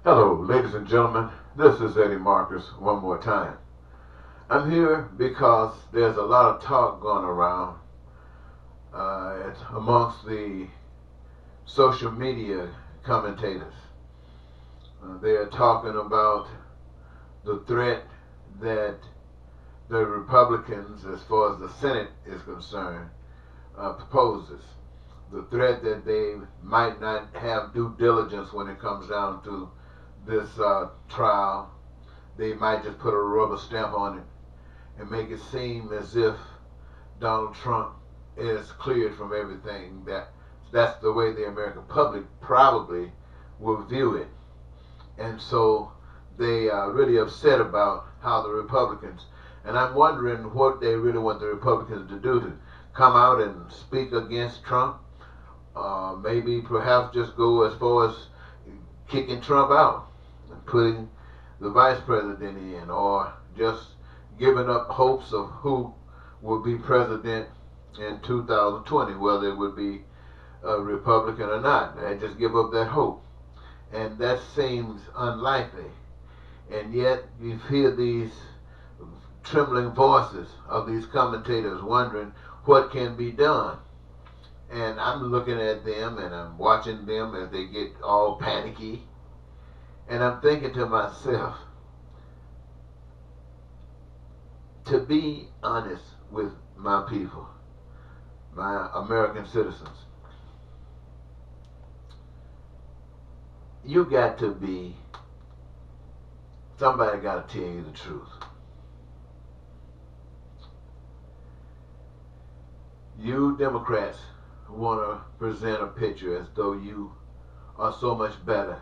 Hello, ladies and gentlemen. This is Eddie Marcus one more time. I'm here because there's a lot of talk going around amongst the social media commentators. They're talking about the threat that the Republicans, as far as the Senate is concerned, proposes. The threat that they might not have due diligence when it comes down to this trial. They might just put a rubber stamp on it and make it seem as if Donald Trump is cleared from everything. That's the way the American public probably will view it. And so they are really upset about how the Republicans, and I'm wondering what they really want the Republicans to do, to come out and speak against Trump. Maybe perhaps just go as far as kicking Trump out and putting the vice president in, or just giving up hopes of who will be president in 2020, whether it would be a Republican or not. They just give up that hope. And that seems unlikely. And yet you hear these trembling voices of these commentators wondering what can be done. And I'm looking at them and I'm watching them as they get all panicky. And I'm thinking to myself, to be honest with my people, my American citizens, somebody got to tell you the truth. You Democrats want to present a picture as though you are so much better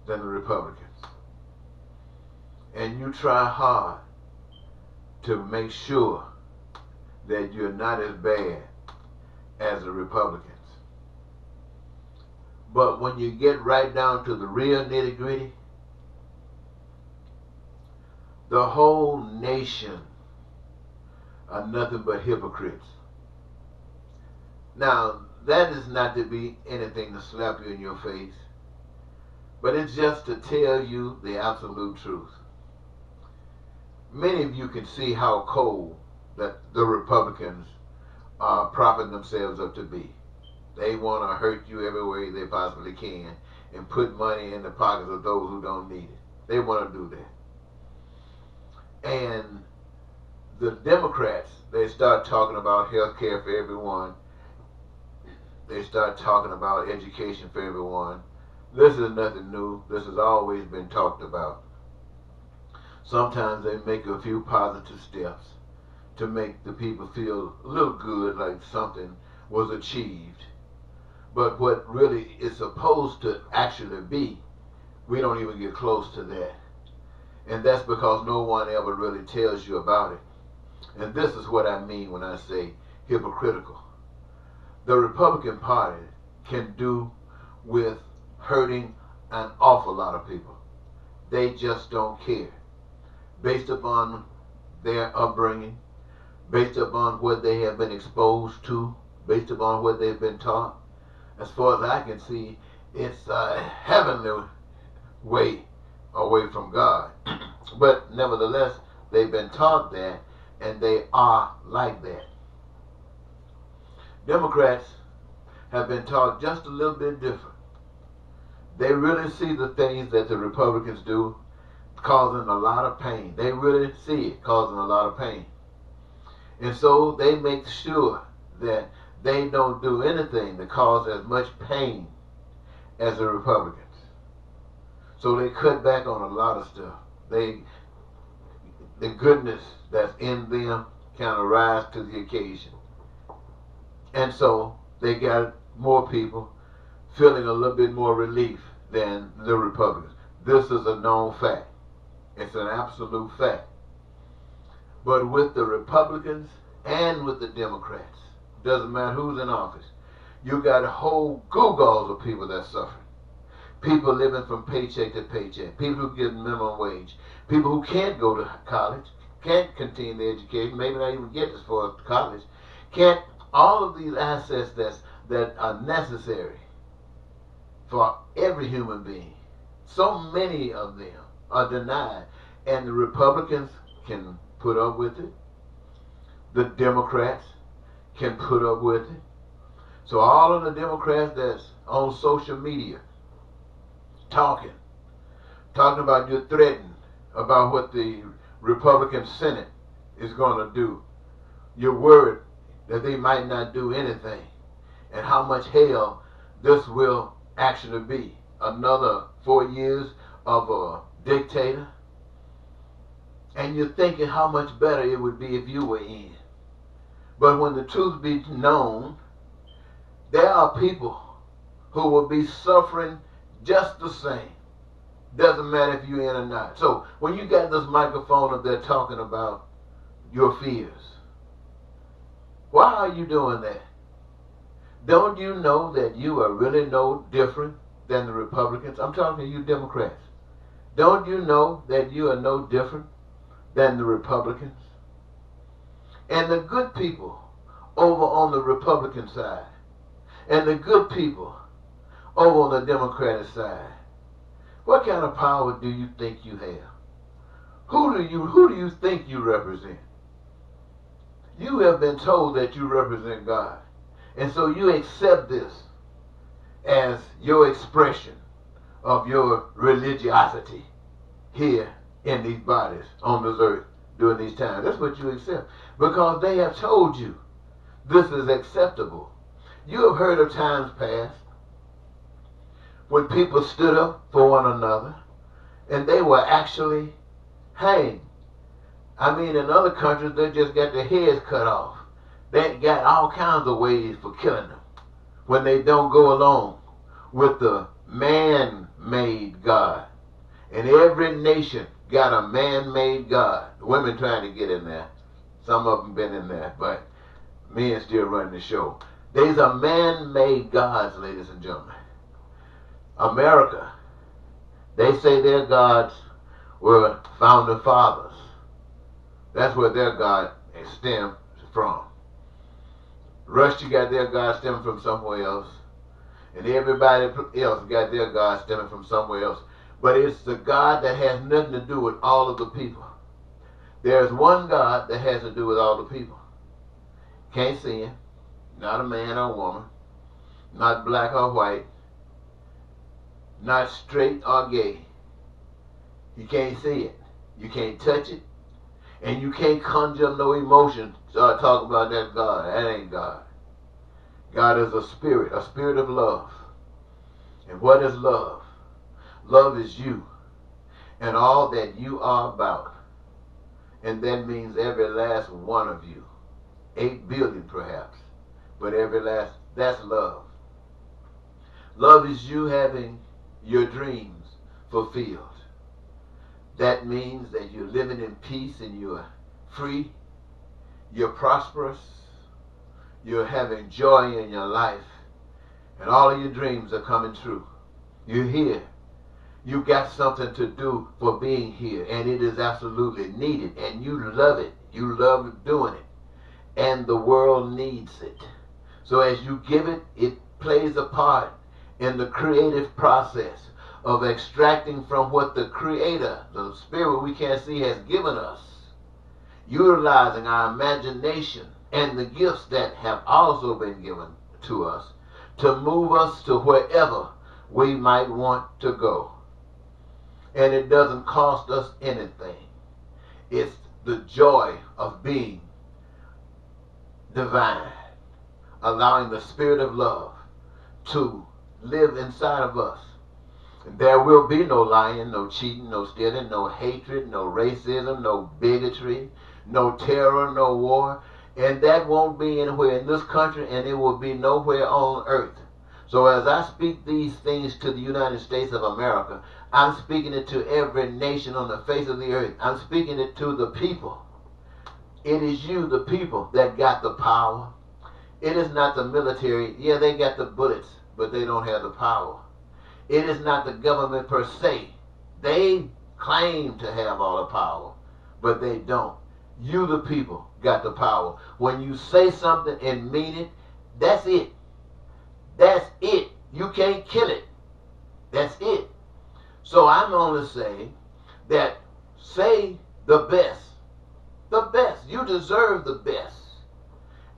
than the Republicans. And you try hard to make sure that you're not as bad as the Republicans. But when you get right down to the real nitty-gritty, the whole nation are nothing but hypocrites. Now, that is not to be anything to slap you in your face, but it's just to tell you the absolute truth. Many of you can see how cold that the Republicans are propping themselves up to be. They want to hurt you every way they possibly can and put money in the pockets of those who don't need it. They want to do that. And the Democrats, they start talking about health care for everyone. They start talking about education for everyone. This is nothing new. This has always been talked about. Sometimes they make a few positive steps to make the people feel a little good, like something was achieved. But what really is supposed to actually be, we don't even get close to that. And that's because no one ever really tells you about it. And this is what I mean when I say hypocritical. The Republican Party can do with hurting an awful lot of people. They just don't care. Based upon their upbringing, based upon what they have been exposed to, based upon what they've been taught, as far as I can see, it's a heavenly way away from God. But nevertheless, they've been taught that, and they are like that. Democrats have been taught just a little bit different. They really see the things that the Republicans do causing a lot of pain. They really see it causing a lot of pain. And so they make sure that they don't do anything to cause as much pain as the Republicans. So they cut back on a lot of stuff. The goodness that's in them kind of rise to the occasion. And so they got more people feeling a little bit more relief than the Republicans. This is a known fact. It's an absolute fact. But with the Republicans and with the Democrats, doesn't matter who's in office, you got whole goo-gaws of people that suffer. People living from paycheck to paycheck. People who get minimum wage. People who can't go to college, can't continue their education, maybe not even get as far as college. Can't, all of these assets that are necessary for every human being. So many of them are denied. And the Republicans can put up with it. The Democrats can put up with it. So all of the Democrats that's on social media talking about you're threatened about what the Republican Senate is going to do. You're worried that they might not do anything, and how much hell this will actually be. Another 4 years of a dictator. And you're thinking how much better it would be if you were in. But when the truth be known, there are people who will be suffering just the same. Doesn't matter if you're in or not. So when you got this microphone up there talking about your fears, why are you doing that? Don't you know that you are really no different than the Republicans? I'm talking to you Democrats. Don't you know that you are no different than the Republicans? And the good people over on the Republican side, and the good people over on the Democratic side, what kind of power do you think you have? Who do you think you represent? You have been told that you represent God. And so you accept this as your expression of your religiosity here in these bodies on this earth during these times. That's what you accept. Because they have told you this is acceptable. You have heard of times past when people stood up for one another and they were actually hanged. I mean, in other countries, they just got their heads cut off. They got all kinds of ways for killing them when they don't go along with the man-made God. And every nation got a man-made God. The women trying to get in there. Some of them been in there, but men still running the show. These are man-made gods, ladies and gentlemen. America, they say their gods were founding fathers. That's where their God stems from. Russia got their God stemming from somewhere else. And everybody else got their God stemming from somewhere else. But it's the God that has nothing to do with all of the people. There's one God that has to do with all the people. Can't see him. Not a man or a woman. Not black or white. Not straight or gay. You can't see it. You can't touch it. And you can't conjure up no emotion to talk about that God. That ain't God. God is a spirit of love. And what is love? Love is you and all that you are about. And that means every last one of you. 8 billion perhaps. But every last, that's love. Love is you having your dreams fulfilled. That means that you're living in peace and you're free, you're prosperous, you're having joy in your life, and all of your dreams are coming true. You're here. You got something to do for being here, and it is absolutely needed, and you love it. You love doing it, and the world needs it. So as you give it, it plays a part in the creative process of extracting from what the Creator, the Spirit we can't see, has given us, utilizing our imagination and the gifts that have also been given to us to move us to wherever we might want to go. And it doesn't cost us anything. It's the joy of being divine, allowing the Spirit of love to live inside of us. There will be no lying, no cheating, no stealing, no hatred, no racism, no bigotry, no terror, no war. And that won't be anywhere in this country, and it will be nowhere on earth. So as I speak these things to the United States of America, I'm speaking it to every nation on the face of the earth. I'm speaking it to the people. It is you, the people, that got the power. It is not the military. Yeah, they got the bullets, but they don't have the power. It is not the government per se. They claim to have all the power, but they don't. You, the people, got the power. When you say something and mean it, that's it. That's it. You can't kill it. That's it. So I'm only saying that say the best. The best. You deserve the best.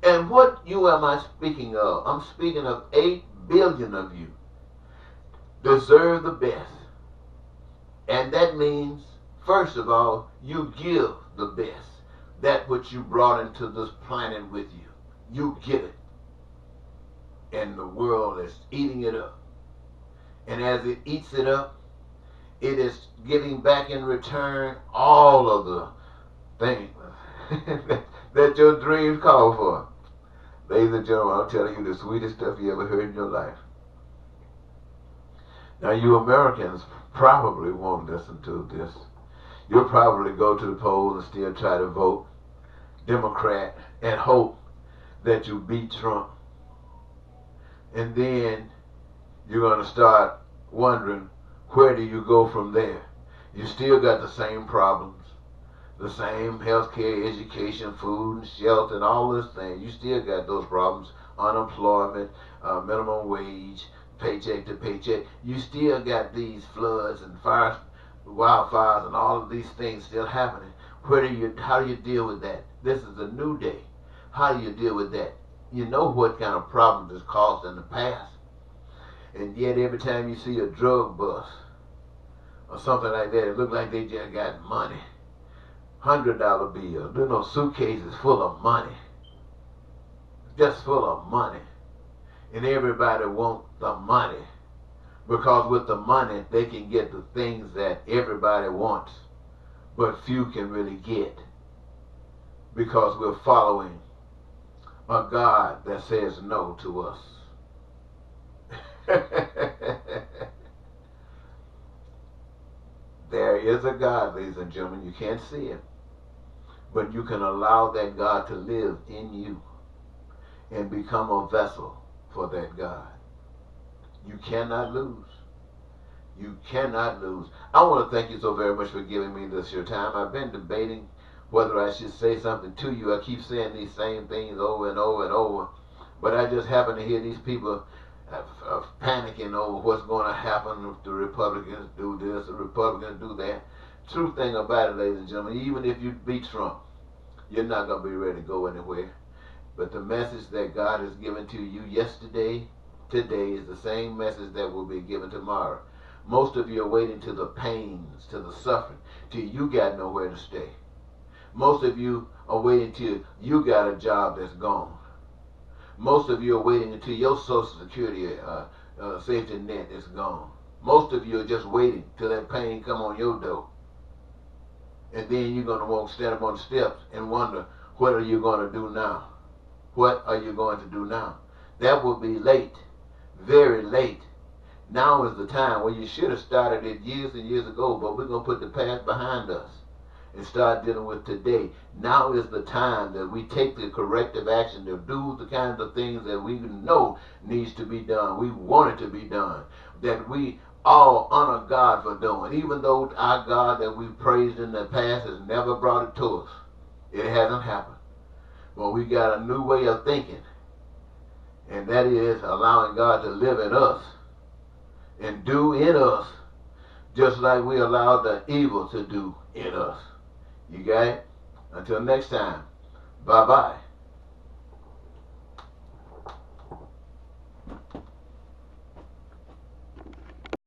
And what you am I speaking of? I'm speaking of 8 billion of you deserve the best. And that means, first of all, you give the best. That which you brought into this planet with you. You give it. And the world is eating it up. And as it eats it up, it is giving back in return all of the things that your dreams call for. Ladies and gentlemen, I'm telling you the sweetest stuff you ever heard in your life. Now, you Americans probably won't listen to this. You'll probably go to the polls and still try to vote Democrat and hope that you beat Trump. And then you're going to start wondering, where do you go from there? You still got the same problems, the same health care, education, food, and shelter, and all those things. You still got those problems, unemployment, minimum wage, paycheck to paycheck. You still got these floods and fires, wildfires, and all of these things still happening. How do you deal with that? This is a new day. How do you deal with that? You know what kind of problems it's caused in the past. And yet every time you see a drug bust or something like that, it looks like they just got money. $100 bills, you know, suitcases full of money. Just full of money. And everybody wants the money. Because with the money, they can get the things that everybody wants, but few can really get. Because we're following a God that says no to us. There is a God, ladies and gentlemen. You can't see it, but you can allow that God to live in you and become a vessel for that God. You cannot lose. You cannot lose. I want to thank you so very much for giving me this your time. I've been debating whether I should say something to you. I keep saying these same things over and over and over, but I just happen to hear these people panicking over what's going to happen if the Republicans do this, the Republicans do that. Truth thing about it, ladies and gentlemen, even if you beat Trump, you're not going to be ready to go anywhere. But the message that God has given to you yesterday, today, is the same message that will be given tomorrow. Most of you are waiting to the pains, to the suffering, till you got nowhere to stay. Most of you are waiting till you got a job that's gone. Most of you are waiting until your Social Security safety net is gone. Most of you are just waiting till that pain come on your door. And then you're going to stand up on the steps and wonder, what are you going to do now? What are you going to do now? That will be late, very late. Now is the time where you should have started it years and years ago, but we're going to put the past behind us and start dealing with today. Now is the time that we take the corrective action to do the kinds of things that we know needs to be done. We want it to be done. That we all honor God for doing. Even though our God that we praised in the past has never brought it to us. It hasn't happened. But we got a new way of thinking. And that is allowing God to live in us and do in us just like we allowed the evil to do in us. You got it? Until next time, bye-bye.